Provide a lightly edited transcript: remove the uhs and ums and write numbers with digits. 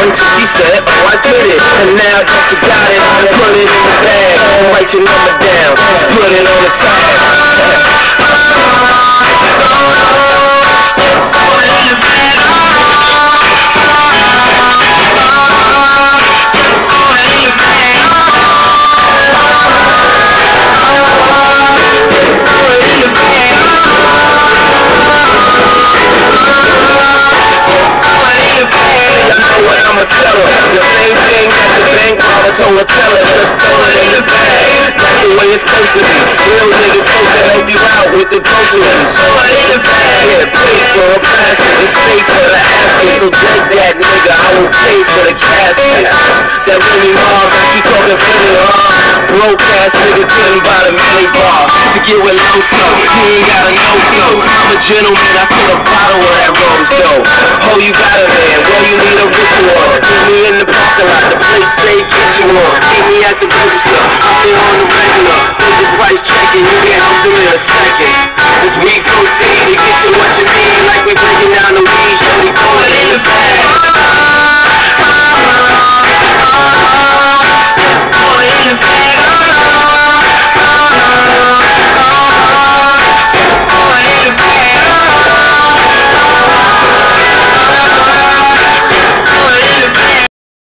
one. She said, oh, I did it. And now that you got it, put it in the bag. Write your number down, put it on the tag. The same thing that the bank robber told a teller, just throw it in the bag. That's the way it's supposed to be. Real niggas supposed to help you out with the groceries. Throw it in the bag. Yeah, pay for a plastic, it's safe for the asset. So take that nigga, I will pay for the casket. That really hard, got you talking funny hard. Broke ass nigga couldn't buy the mini bar. To get with low stuff, he ain't got a no-go. I'm a gentleman, I put a bottle of that rose though. Oh, you got a man, well you need a ritual. Get me in the parking lot, the place say get you on. Meet me at the register, I'm there on the regular. Take the price checking, you can help them in a second. As we proceed to get to what you